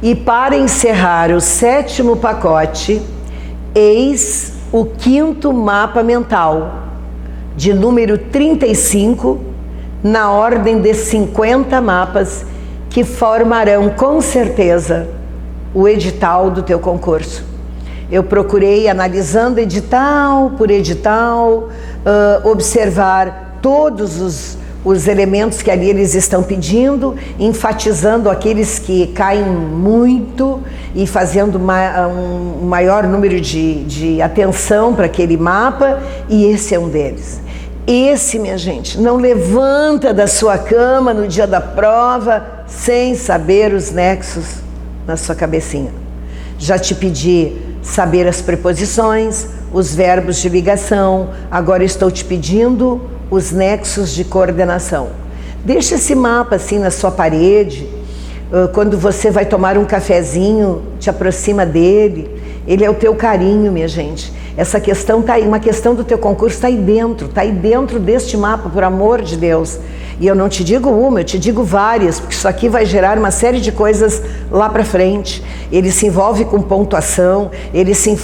E para encerrar o 7º pacote, eis o 5º mapa mental, de número 35, na ordem de 50 mapas que formarão com certeza o edital do teu concurso. Eu procurei, analisando edital por edital, observar todos os elementos que ali eles estão pedindo, enfatizando aqueles que caem muito e fazendo um maior número de atenção para aquele mapa, e esse é um deles. Esse, minha gente, não levanta da sua cama no dia da prova sem saber os nexos na sua cabecinha. Já te pedi saber as preposições, os verbos de ligação, agora estou te pedindo os nexos de coordenação. Deixa esse mapa assim na sua parede, quando você vai tomar um cafezinho, te aproxima dele, ele é o teu carinho, minha gente. Essa questão está aí, uma questão do teu concurso está aí dentro deste mapa, por amor de Deus. E eu não te digo uma, eu te digo várias, porque isso aqui vai gerar uma série de coisas lá para frente. Ele se envolve com pontuação, ele se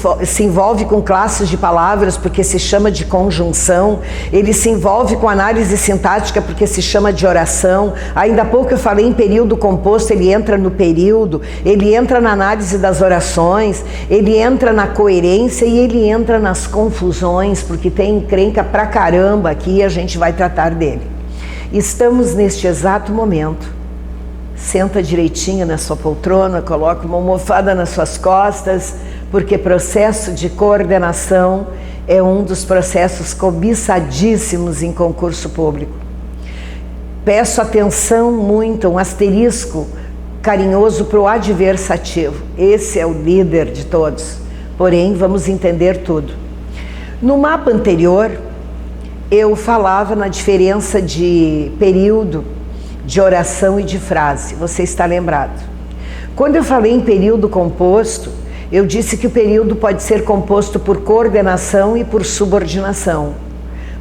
envolve com classes de palavras, porque se chama de conjunção, ele se envolve com análise sintática, porque se chama de oração. Ainda há pouco eu falei em período composto, ele entra no período, ele entra na análise das orações, ele entra na coerência e ele entra nas confusões, porque tem encrenca pra caramba aqui e a gente vai tratar dele. Estamos neste exato momento. Senta direitinho na sua poltrona, coloca uma almofada nas suas costas, porque processo de coordenação é um dos processos cobiçadíssimos em concurso público. Peço atenção muito, um asterisco carinhoso para o adversativo. Esse é o líder de todos, porém vamos entender tudo. No mapa anterior, eu falava na diferença de período, de oração e de frase, você está lembrado. Quando eu falei em período composto, eu disse que o período pode ser composto por coordenação e por subordinação.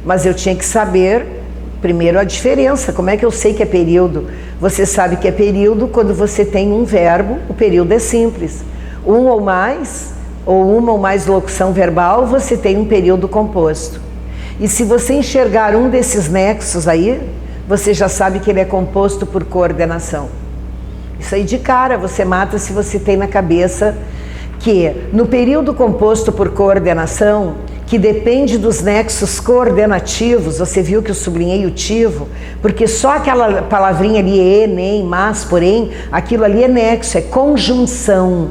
Mas eu tinha que saber, primeiro, a diferença. Como é que eu sei que é período? Você sabe que é período quando você tem um verbo, o período é simples. Um ou mais, ou uma ou mais locução verbal, você tem um período composto. E se você enxergar um desses nexos aí, você já sabe que ele é composto por coordenação. Isso aí de cara você mata se você tem na cabeça que no período composto por coordenação, que depende dos nexos coordenativos, você viu que eu sublinhei o tivo, porque só aquela palavrinha ali, e, nem, mas, porém, aquilo ali é nexo, é conjunção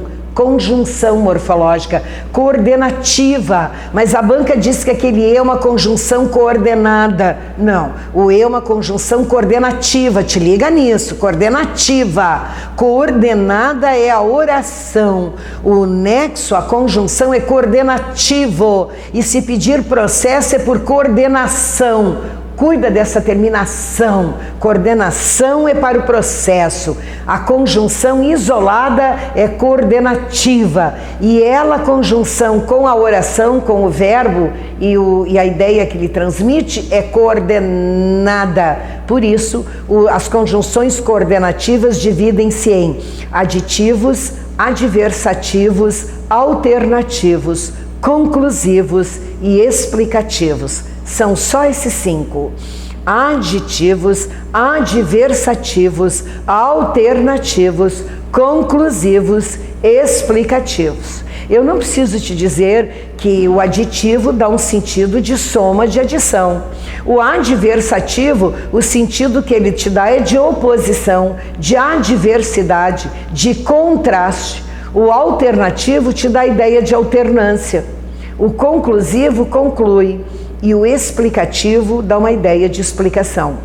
morfológica, coordenativa, mas a banca diz que aquele E é uma conjunção coordenada. Não, o E é uma conjunção coordenativa, te liga nisso, coordenativa. Coordenada é a oração, o nexo, a conjunção é coordenativo, e se pedir processo é por coordenação. Cuida dessa terminação. Coordenação é para o processo. A conjunção isolada é coordenativa. E ela, a conjunção com a oração, com o verbo e a ideia que lhe transmite, é coordenada. Por isso, as conjunções coordenativas dividem-se em aditivos, adversativos, alternativos, conclusivos e explicativos. São só esses 5. Aditivos, adversativos, alternativos, conclusivos, explicativos. Eu não preciso te dizer que o aditivo dá um sentido de soma, de adição. O adversativo, o sentido que ele te dá é de oposição, de adversidade, de contraste. O alternativo te dá a ideia de alternância. O conclusivo conclui. E o explicativo dá uma ideia de explicação.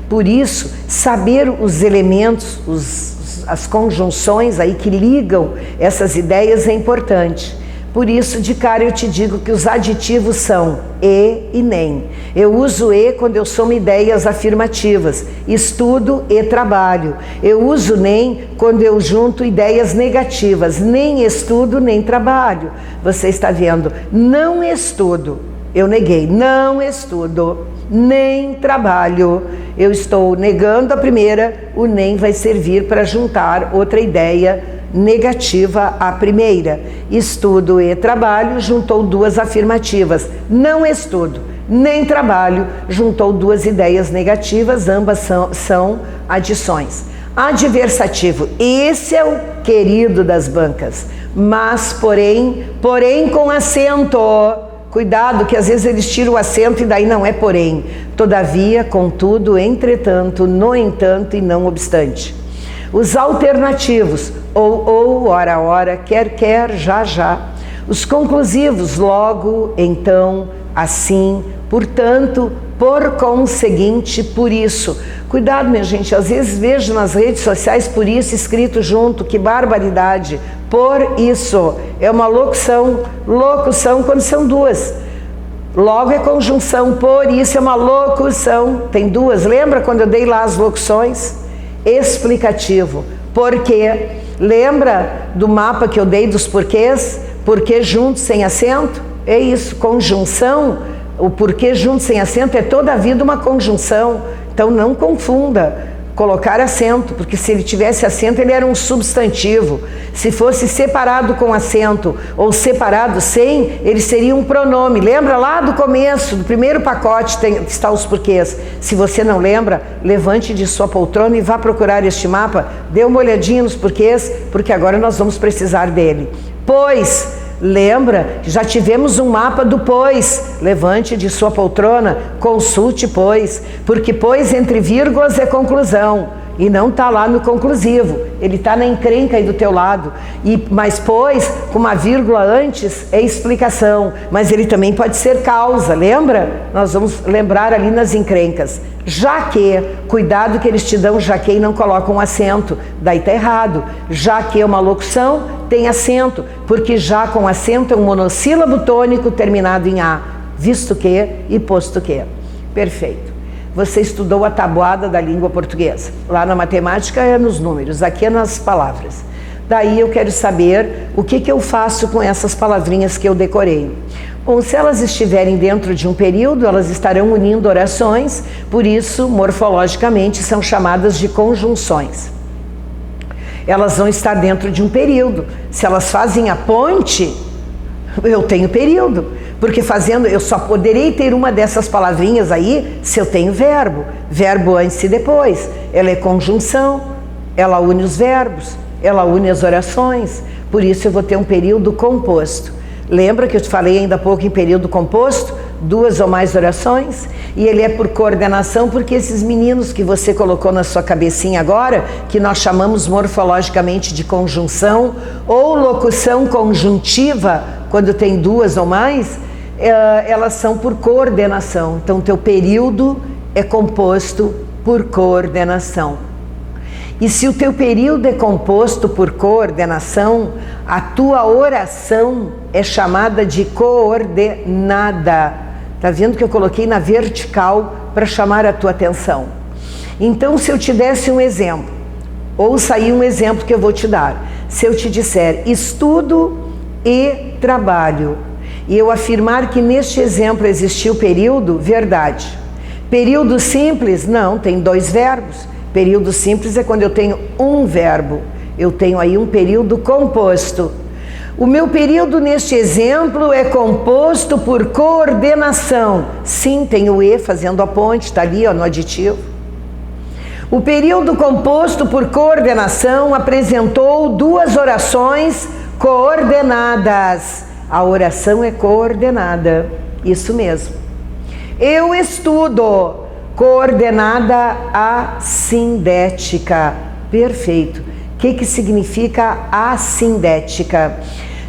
Por isso, saber os elementos, as conjunções aí que ligam essas ideias é importante. Por isso, de cara eu te digo que os aditivos são e nem. Eu uso e quando eu somo ideias afirmativas, estudo e trabalho. Eu uso nem quando eu junto ideias negativas, nem estudo nem trabalho. Você está vendo, não estudo. Eu neguei, não estudo, nem trabalho. Eu estou negando a primeira, o nem vai servir para juntar outra ideia negativa à primeira. Estudo e trabalho juntou duas afirmativas. Não estudo nem trabalho juntou duas ideias negativas, ambas são adições. Adversativo, esse é o querido das bancas, mas porém com acento. Cuidado que às vezes eles tiram o acento e daí não é porém. Todavia, contudo, entretanto, no entanto e não obstante. Os alternativos, ou, ora, quer, já. Os conclusivos, logo, então, assim, portanto, por conseguinte, por isso. Cuidado, minha gente, às vezes vejo nas redes sociais por isso escrito junto, que barbaridade. Por isso, é uma locução quando são duas. Logo é conjunção, por isso é uma locução, tem duas. Lembra quando eu dei lá as locuções? Explicativo, porque lembra do mapa que eu dei dos porquês? Porquê junto sem acento? É isso, conjunção, o porquê junto sem acento é toda a vida uma conjunção, então não confunda colocar acento, porque se ele tivesse acento ele era um substantivo, se fosse separado com acento ou separado sem, ele seria um pronome. Lembra lá do começo, do primeiro pacote está os porquês. Se você não lembra, levante de sua poltrona e vá procurar este mapa, dê uma olhadinha nos porquês, porque agora nós vamos precisar dele. Pois, lembra, já tivemos um mapa do pois. Levante de sua poltrona, consulte pois, porque pois entre vírgulas é conclusão e não está lá no conclusivo, ele está na encrenca aí do teu lado. Mas pois, com uma vírgula antes, é explicação, mas ele também pode ser causa, lembra? Nós vamos lembrar ali nas encrencas. Já que, cuidado que eles te dão já que e não colocam um acento, daí está errado. Já que é uma locução, tem acento, porque já com acento é um monossílabo tônico terminado em A, visto que e posto que. Perfeito. Você estudou a tabuada da língua portuguesa. Lá na matemática é nos números, aqui é nas palavras. Daí eu quero saber o que eu faço com essas palavrinhas que eu decorei. Bom, se elas estiverem dentro de um período, elas estarão unindo orações, por isso, morfologicamente, são chamadas de conjunções. Elas vão estar dentro de um período. Se elas fazem a ponte, eu tenho período, porque eu só poderei ter uma dessas palavrinhas aí se eu tenho verbo. Verbo antes e depois. Ela é conjunção, ela une os verbos, ela une as orações, por isso eu vou ter um período composto. Lembra que eu te falei ainda há pouco em período composto? Duas ou mais orações, e ele é por coordenação, porque esses meninos que você colocou na sua cabecinha agora, que nós chamamos morfologicamente de conjunção ou locução conjuntiva, quando tem duas ou mais, elas são por coordenação. Então, teu período é composto por coordenação. E se o teu período é composto por coordenação, a tua oração é chamada de coordenada. Tá vendo que eu coloquei na vertical para chamar a tua atenção? Então, se eu te desse um exemplo, ouça aí um exemplo que eu vou te dar. Se eu te disser estudo e trabalho, e eu afirmar que neste exemplo existiu período, verdade. Período simples? Não, tem dois verbos. Período simples é quando eu tenho um verbo. Eu tenho aí um período composto. O meu período neste exemplo é composto por coordenação. Sim, tem o E fazendo a ponte, está ali ó, no aditivo. O período composto por coordenação apresentou duas orações coordenadas. A oração é coordenada, isso mesmo. Eu estudo, coordenada assindética. Perfeito. O que significa assindética?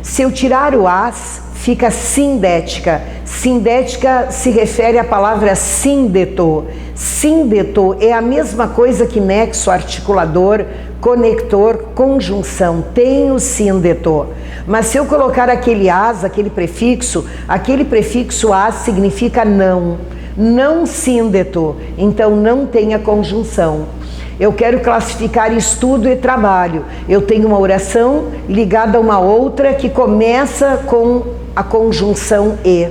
Se eu tirar o as, fica sindética. Sindética se refere à palavra síndeto. Síndeto é a mesma coisa que nexo, articulador, conector, conjunção. Tem o síndeto. Mas se eu colocar aquele as, aquele prefixo as significa não. Não síndeto. Então não tem a conjunção. Eu quero classificar estudo e trabalho. Eu tenho uma oração ligada a uma outra que começa com a conjunção e.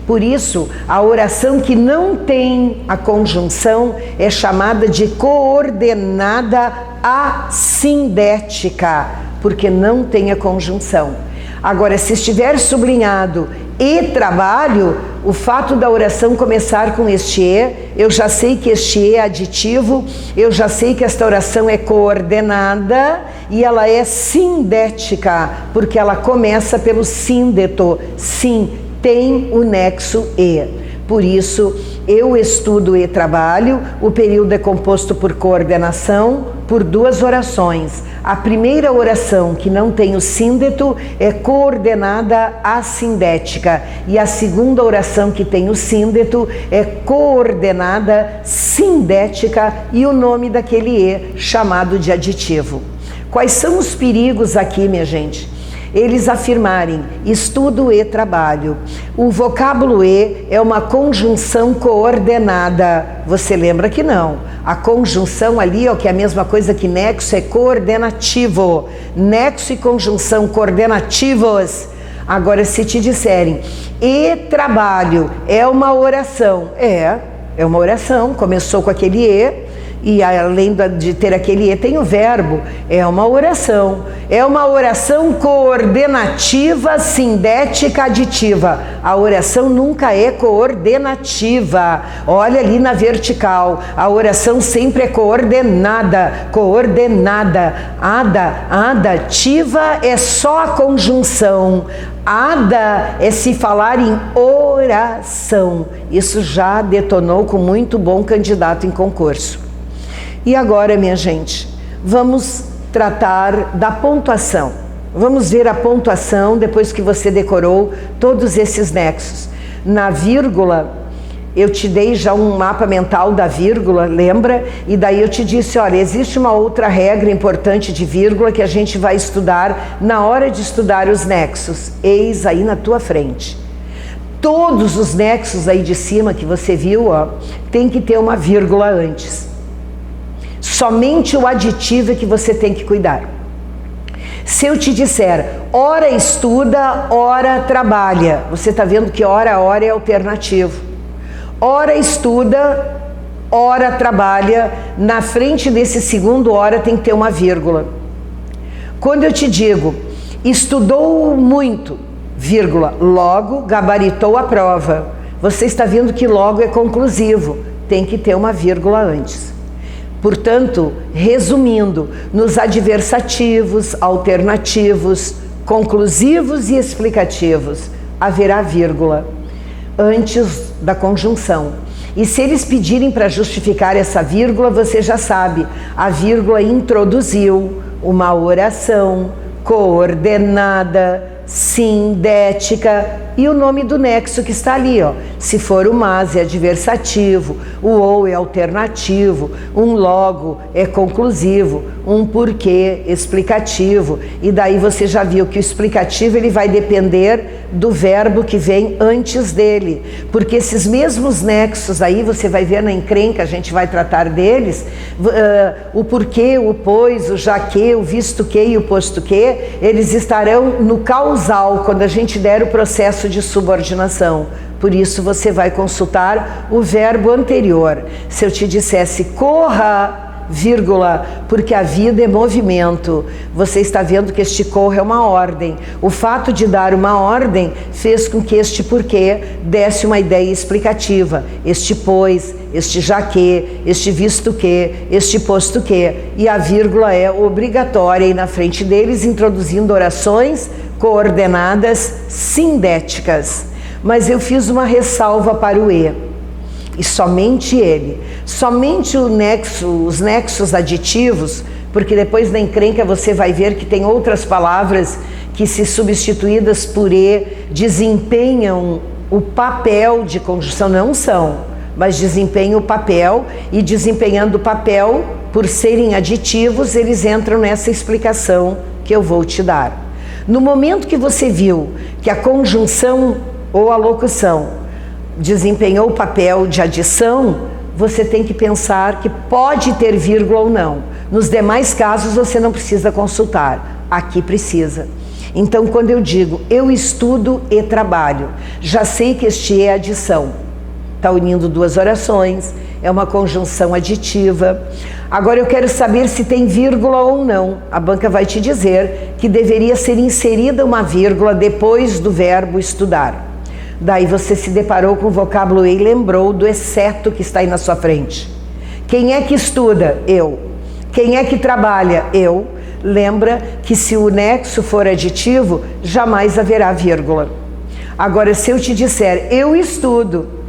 Por isso, a oração que não tem a conjunção é chamada de coordenada assindética. porque não tem a conjunção. Agora, se estiver sublinhado e trabalho, o fato da oração começar com este e, eu já sei que este e é aditivo, eu já sei que esta oração é coordenada e ela é sindética, porque ela começa pelo síndeto. Sim, tem o nexo e. Por isso, eu estudo e trabalho, o período é composto por coordenação, por duas orações. A primeira oração, que não tem o síndeto, é coordenada assindética. E a segunda oração, que tem o síndeto, é coordenada sindética e o nome daquele e chamado de aditivo. Quais são os perigos aqui, minha gente? Eles afirmarem estudo e trabalho. O vocábulo e é uma conjunção coordenada. Você lembra que não? A conjunção ali, ó, que é a mesma coisa que nexo, é coordenativo. Nexo e conjunção coordenativos. Agora, se te disserem e trabalho é uma oração, é uma oração, começou com aquele e além de ter aquele e, tem o verbo, é uma oração coordenativa, sindética, aditiva. A oração nunca é coordenativa, olha ali na vertical, a oração sempre é coordenada, adativa é só a conjunção, ada é se falar em oração. Isso já detonou com muito bom candidato em concurso. E agora, minha gente, vamos tratar da pontuação. Vamos ver a pontuação depois que você decorou todos esses nexos. Na vírgula, eu te dei já um mapa mental da vírgula, lembra? E daí eu te disse, olha, existe uma outra regra importante de vírgula que a gente vai estudar na hora de estudar os nexos. Eis aí na tua frente. Todos os nexos aí de cima que você viu, ó, tem que ter uma vírgula antes. Somente o aditivo é que você tem que cuidar. Se eu te disser, ora estuda, ora trabalha, você está vendo que ora é alternativo. Ora estuda, ora trabalha, na frente desse segundo ora tem que ter uma vírgula. Quando eu te digo, estudou muito, vírgula, logo gabaritou a prova, você está vendo que logo é conclusivo, tem que ter uma vírgula antes. Portanto, resumindo, nos adversativos, alternativos, conclusivos e explicativos, haverá vírgula antes da conjunção. E se eles pedirem para justificar essa vírgula, você já sabe, a vírgula introduziu uma oração coordenada, sindética e o nome do nexo que está ali, ó. Se for o mas é adversativo, o ou é alternativo, um logo é conclusivo, um porquê explicativo. E daí você já viu que o explicativo ele vai depender do verbo que vem antes dele, porque esses mesmos nexos aí você vai ver na encrenca, a gente vai tratar deles, o porquê, o pois, o já que, o visto que e o posto que, eles estarão no causal quando a gente der o processo de subordinação. Por isso você vai consultar o verbo anterior. Se eu te dissesse corra, vírgula, porque a vida é movimento, você está vendo que este corra é uma ordem. O fato de dar uma ordem fez com que este porquê desse uma ideia explicativa. Este pois, este já que, este visto que, este posto que, e a vírgula é obrigatória e na frente deles introduzindo orações coordenadas sindéticas. Mas eu fiz uma ressalva para o e. E somente ele, somente os nexos aditivos, porque depois na encrenca você vai ver que tem outras palavras que, se substituídas por e, desempenham o papel de conjunção, não são, mas desempenham o papel, e desempenhando o papel, por serem aditivos, eles entram nessa explicação que eu vou te dar. No momento que você viu que a conjunção ou a locução desempenhou o papel de adição, você tem que pensar que pode ter vírgula ou não. Nos demais casos você não precisa consultar, aqui precisa. Então quando eu digo eu estudo e trabalho, já sei que este é adição. está unindo duas orações, é uma conjunção aditiva. Agora eu quero saber se tem vírgula ou não. A banca vai te dizer que deveria ser inserida uma vírgula depois do verbo estudar. Daí você se deparou com o vocábulo e lembrou do exceto que está aí na sua frente. Quem é que estuda? Eu. Quem é que trabalha? Eu. Lembra que se o nexo for aditivo, jamais haverá vírgula. Agora, se eu te disser, eu estudo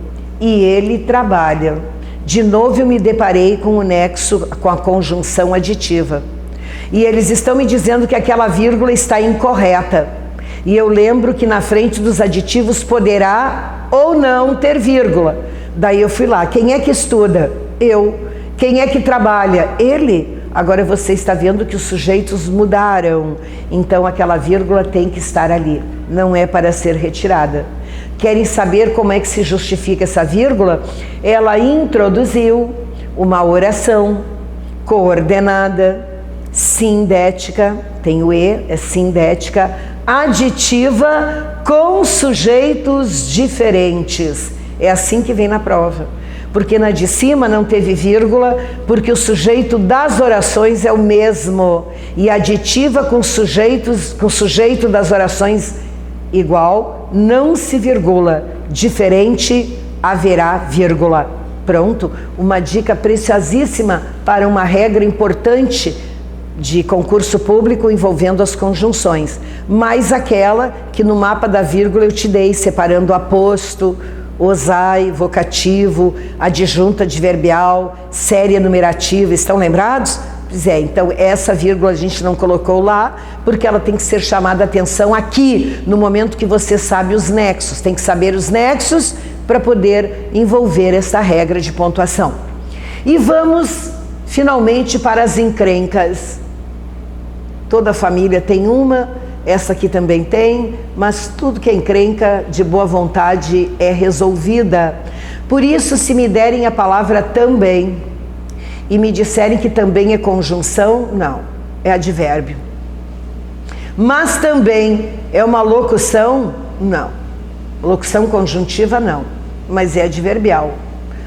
e ele trabalha, de novo eu me deparei com o nexo, com a conjunção aditiva. E eles estão me dizendo que aquela vírgula está incorreta. E eu lembro que na frente dos aditivos poderá ou não ter vírgula. Daí eu fui lá, quem é que estuda? Eu. Quem é que trabalha? Ele. Agora você está vendo que os sujeitos mudaram, então aquela vírgula tem que estar ali, não é para ser retirada. Querem saber como é que se justifica essa vírgula? Ela introduziu uma oração coordenada, sindética, tem o E, é sindética, aditiva com sujeitos diferentes. É assim que vem na prova. Porque na de cima não teve vírgula, porque o sujeito das orações é o mesmo. E aditiva com sujeito das orações igual, não se virgula. Diferente, haverá vírgula. Pronto, uma dica preciosíssima para uma regra importante de concurso público envolvendo as conjunções. Mais aquela que no mapa da vírgula eu te dei, separando aposto, osai, vocativo, adjunta adverbial, série enumerativa, estão lembrados? Pois é, então essa vírgula a gente não colocou lá, porque ela tem que ser chamada a atenção aqui, no momento que você sabe os nexos, tem que saber os nexos para poder envolver essa regra de pontuação. E vamos finalmente para as encrencas. Toda família tem uma, essa aqui também tem, mas tudo que é encrenca de boa vontade é resolvida. Por isso, se me derem a palavra também e me disserem que também é conjunção, não, é advérbio. Mas também é uma locução? Não. Locução conjuntiva, não, mas é adverbial.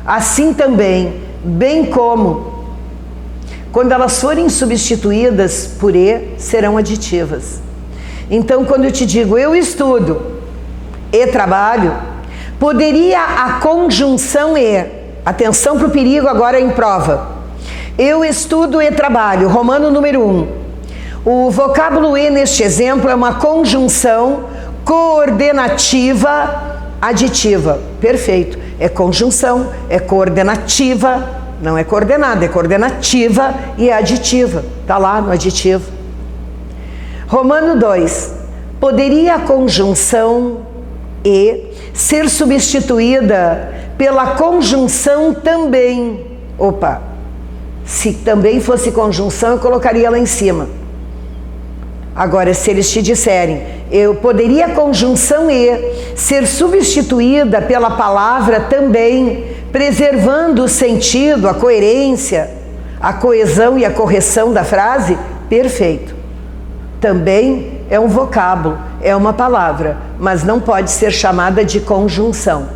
Assim também, bem como, quando elas forem substituídas por E, serão aditivas. Então, quando eu te digo, eu estudo e trabalho, poderia a conjunção E, atenção para o perigo agora em prova, eu estudo e trabalho, Romano número 1. O vocábulo E neste exemplo é uma conjunção coordenativa aditiva. Perfeito, é conjunção, é coordenativa, não é coordenada, é coordenativa e é aditiva, está lá no aditivo. Romano 2, poderia a conjunção E ser substituída pela conjunção também? Opa, se também fosse conjunção eu colocaria lá em cima. Agora, se eles te disserem, poderia a conjunção E ser substituída pela palavra também, preservando o sentido, a coerência, a coesão e a correção da frase? Perfeito. Também é um vocábulo, é uma palavra, mas não pode ser chamada de conjunção.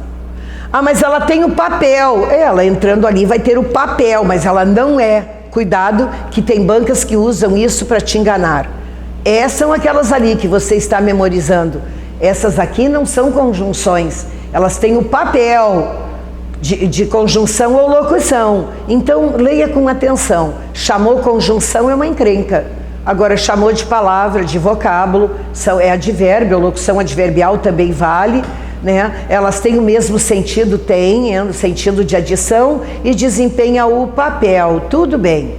Ah, mas ela tem o papel. Ela entrando ali vai ter o papel, mas ela não é. Cuidado que tem bancas que usam isso para te enganar. Essas são aquelas ali que você está memorizando. Essas aqui não são conjunções, elas têm o papel de conjunção ou locução. Então leia com atenção. Chamou conjunção é uma encrenca. Agora, chamou de palavra, de vocábulo, é advérbio, locução adverbial também vale, né? Elas têm o mesmo sentido, tem, no sentido de adição e desempenha o papel, tudo bem.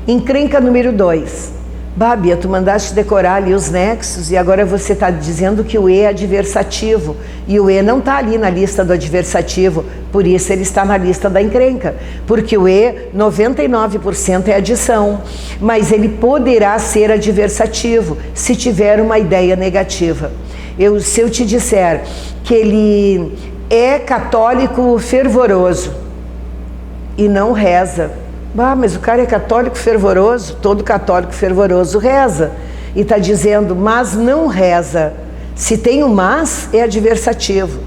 Encrenca número 2. Bábia, tu mandaste decorar ali os nexos e agora você está dizendo que o E é adversativo. E o E não está ali na lista do adversativo, por isso ele está na lista da encrenca. Porque o E, 99% é adição, mas ele poderá ser adversativo se tiver uma ideia negativa. Se eu te disser que ele é católico fervoroso e não reza, mas o cara é católico fervoroso, todo católico fervoroso reza. E está dizendo, mas não reza. Se tem o mas, é adversativo.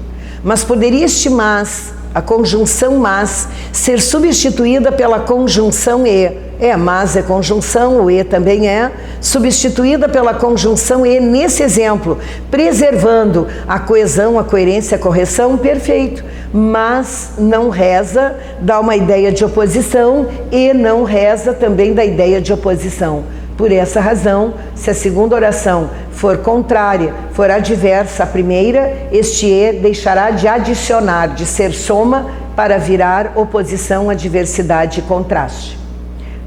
Mas poderia este mas a conjunção mas, ser substituída pela conjunção e. Mas é conjunção, o e também é, substituída pela conjunção e nesse exemplo, preservando a coesão, a coerência, a correção, perfeito. Mas não reza, dá uma ideia de oposição e não reza também da ideia de oposição. Por essa razão, se a segunda oração for contrária, for adversa à primeira, este e deixará de adicionar, de ser soma, para virar oposição, adversidade e contraste.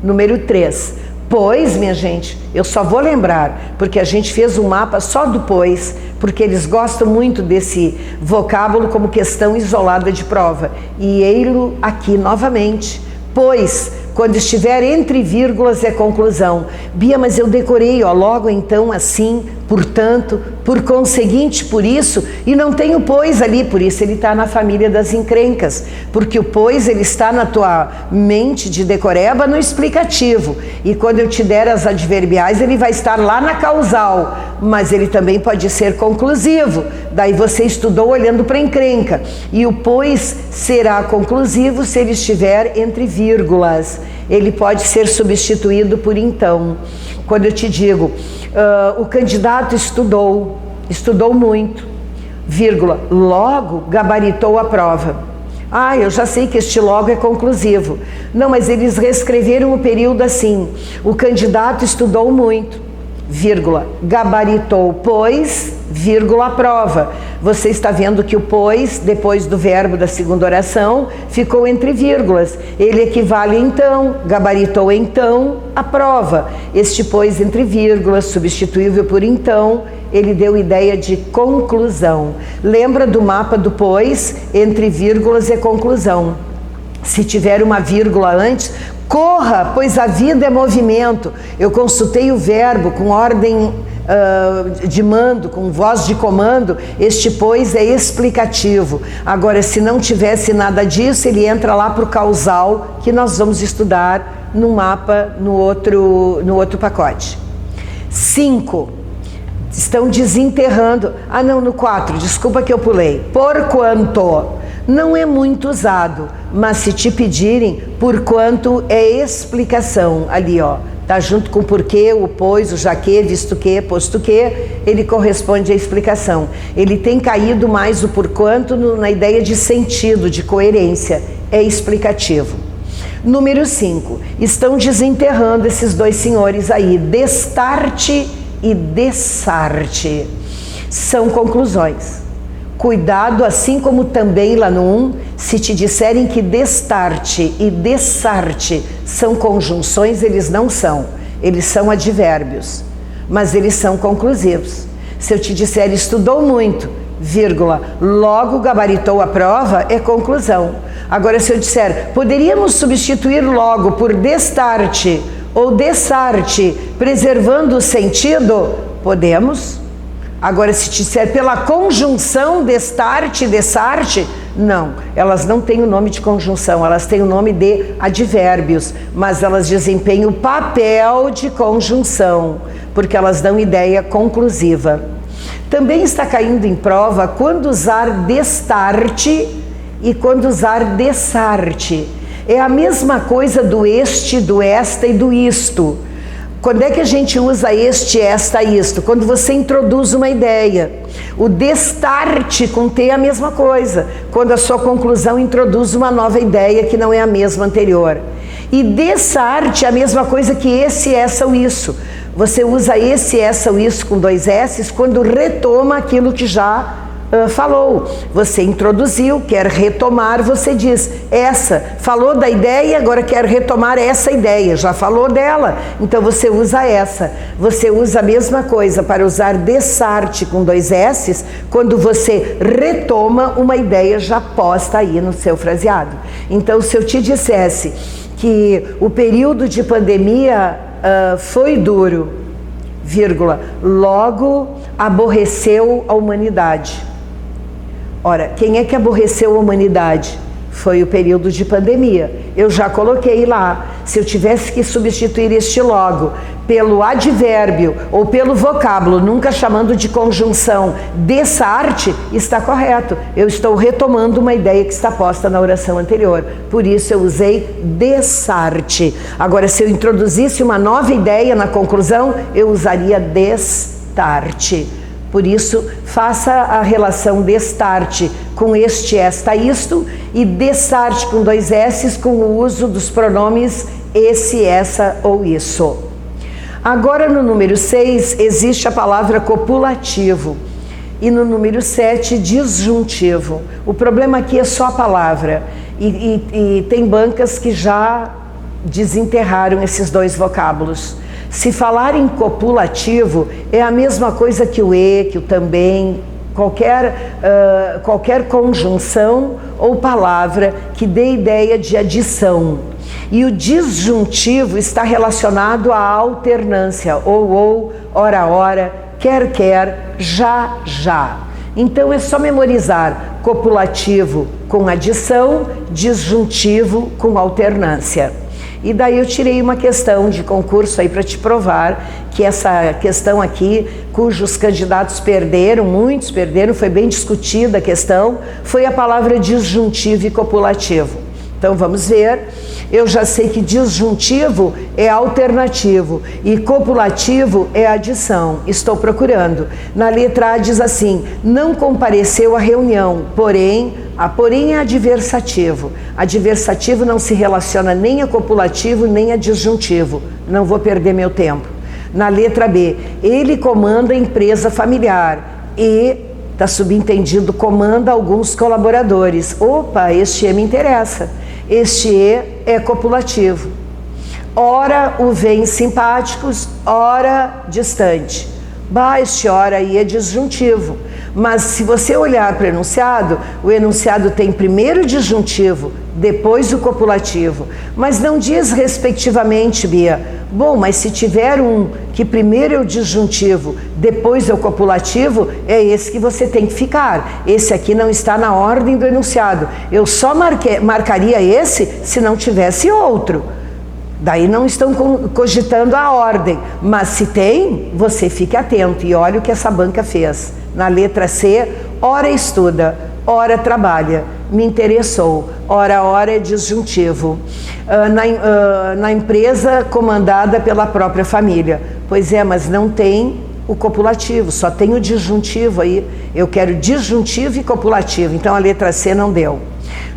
Número 3. Pois, minha gente, eu só vou lembrar, porque a gente fez um mapa só do pois, porque eles gostam muito desse vocábulo como questão isolada de prova. E ei-lo aqui novamente. Pois, quando estiver entre vírgulas é conclusão. Bia, mas eu decorei, logo então assim, portanto, por conseguinte, por isso, e não tem o pois ali, por isso ele está na família das encrencas, porque o pois ele está na tua mente de decoreba no explicativo, e quando eu te der as adverbiais ele vai estar lá na causal, mas ele também pode ser conclusivo, daí você estudou olhando para a encrenca, e o pois será conclusivo se ele estiver entre vírgulas. Ele pode ser substituído por então. Quando eu te digo, o candidato estudou muito, vírgula, logo gabaritou a prova. Eu já sei que este logo é conclusivo. Não, mas eles reescreveram o período assim, o candidato estudou muito, vírgula, gabaritou, pois, vírgula, a prova. Você está vendo que o pois, depois do verbo da segunda oração, ficou entre vírgulas. Ele equivale então, gabaritou então, a prova. Este pois entre vírgulas, substituível por então, ele deu ideia de conclusão. Lembra do mapa do pois? Entre vírgulas é conclusão. Se tiver uma vírgula antes, corra, pois a vida é movimento. Eu consultei o verbo com ordem de mando, com voz de comando, este pois é explicativo. Agora, se não tivesse nada disso, ele entra lá para o causal, que nós vamos estudar no mapa, no outro pacote. 5. Estão desenterrando. Não, no 4, desculpa que eu pulei. Porquanto. Não é muito usado, mas se te pedirem, porquanto é explicação. Ali, tá junto com o porquê, o pois, o já que, visto que, posto que, ele corresponde à explicação. Ele tem caído mais o porquanto na ideia de sentido, de coerência. É explicativo. Número 5. Estão desenterrando esses dois senhores aí, destarte e dessarte. São conclusões. Cuidado, assim como também lá no 1, se te disserem que destarte e dessarte são conjunções, eles não são. Eles são advérbios, mas eles são conclusivos. Se eu te disser estudou muito, vírgula, logo gabaritou a prova, é conclusão. Agora, se eu disser poderíamos substituir logo por destarte ou dessarte, preservando o sentido, podemos. Agora, se te disser pela conjunção destarte e dessarte, não, elas não têm o nome de conjunção, elas têm o nome de advérbios, mas elas desempenham o papel de conjunção, porque elas dão ideia conclusiva. Também está caindo em prova quando usar destarte e quando usar dessarte. É a mesma coisa do este, do esta e do isto. Quando é que a gente usa este, esta, isto? Quando você introduz uma ideia. O destarte com T é a mesma coisa. Quando a sua conclusão introduz uma nova ideia que não é a mesma anterior. E dessarte é a mesma coisa que esse, essa ou isso. Você usa esse, essa ou isso com dois S's quando retoma aquilo que já falou. Você introduziu, quer retomar, você diz essa, falou da ideia, agora quer retomar essa ideia, já falou dela, então você usa essa. Você usa a mesma coisa para usar dessarte com dois S's quando você retoma uma ideia já posta aí no seu fraseado. Então, se eu te dissesse que o período de pandemia foi duro, vírgula, logo aborreceu a humanidade. Ora, quem é que aborreceu a humanidade? Foi o período de pandemia. Eu já coloquei lá, se eu tivesse que substituir este logo pelo advérbio ou pelo vocábulo, nunca chamando de conjunção, dessarte, está correto. Eu estou retomando uma ideia que está posta na oração anterior. Por isso eu usei dessarte. Agora, se eu introduzisse uma nova ideia na conclusão, eu usaria destarte. Por isso, faça a relação destarte com este, esta, isto, e destarte com 2 S's com o uso dos pronomes esse, essa ou isso. Agora, no número 6, existe a palavra copulativo e no número 7, disjuntivo. O problema aqui é só a palavra e tem bancas que já desenterraram esses 2 vocábulos. Se falar em copulativo, é a mesma coisa que o e, que o também, qualquer conjunção ou palavra que dê ideia de adição. E o disjuntivo está relacionado à alternância, ou, ora, quer, já. Então é só memorizar copulativo com adição, disjuntivo com alternância. E daí eu tirei uma questão de concurso aí para te provar que essa questão aqui, cujos candidatos perderam, muitos perderam, foi bem discutida a questão, foi a palavra disjuntivo e copulativo. Então vamos ver, eu já sei que disjuntivo é alternativo e copulativo é adição, estou procurando. Na letra A diz assim, não compareceu à reunião, porém é adversativo. Adversativo não se relaciona nem a copulativo nem a disjuntivo, não vou perder meu tempo. Na letra B, ele comanda a empresa familiar e, está subentendido, comanda alguns colaboradores. Opa, este E me interessa. Este E é copulativo. Ora o vem simpáticos, ora distante. Este ora aí é disjuntivo. Mas se você olhar para o enunciado tem primeiro o disjuntivo, depois o copulativo. Mas não diz respectivamente, Bia. Bom, mas se tiver um que primeiro é o disjuntivo, depois é o copulativo, é esse que você tem que ficar. Esse aqui não está na ordem do enunciado. Eu só marcaria esse se não tivesse outro. Daí não estão cogitando a ordem, mas se tem, você fique atento e olha o que essa banca fez. Na letra C, ora estuda, ora trabalha, me interessou, ora é disjuntivo. Na empresa comandada pela própria família. Pois é, mas não tem o copulativo, só tem o disjuntivo aí. Eu quero disjuntivo e copulativo, então a letra C não deu.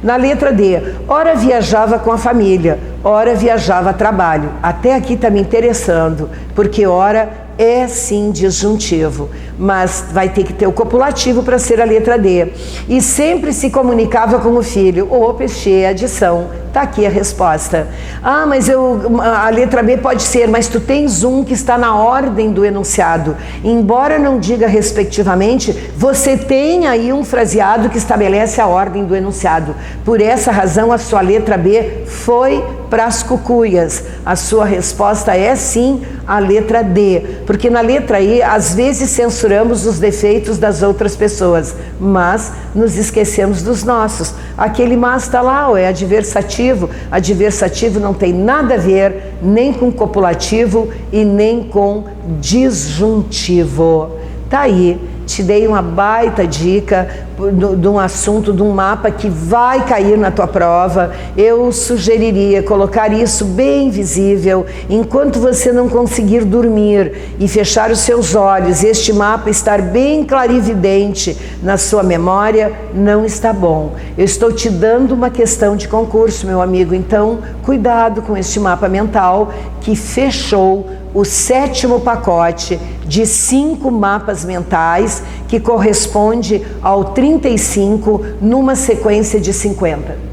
Na letra D, ora viajava com a família, ora viajava a trabalho. Até aqui está me interessando, porque ora é sim disjuntivo, mas vai ter que ter o copulativo para ser a letra D. E sempre se comunicava com o filho. O peixe, adição. Está aqui a resposta. Ah, mas a letra B pode ser, mas tu tens um que está na ordem do enunciado. Embora não diga respectivamente, você tem aí um fraseado que estabelece a ordem do enunciado. Por essa razão, a sua letra B foi para as cucuias. A sua resposta é sim a letra D, porque na letra E, às vezes censuramos os defeitos das outras pessoas, mas nos esquecemos dos nossos. Aquele mas está lá, é adversativo. Adversativo não tem nada a ver nem com copulativo e nem com disjuntivo. Tá aí, te dei uma baita dica de um assunto, de um mapa que vai cair na tua prova. Eu sugeriria colocar isso bem visível, enquanto você não conseguir dormir e fechar os seus olhos, este mapa estar bem clarividente na sua memória, não está bom. Eu estou te dando uma questão de concurso, meu amigo, então cuidado com este mapa mental que fechou o 7º pacote de 5 mapas mentais que corresponde ao 35 numa sequência de 50.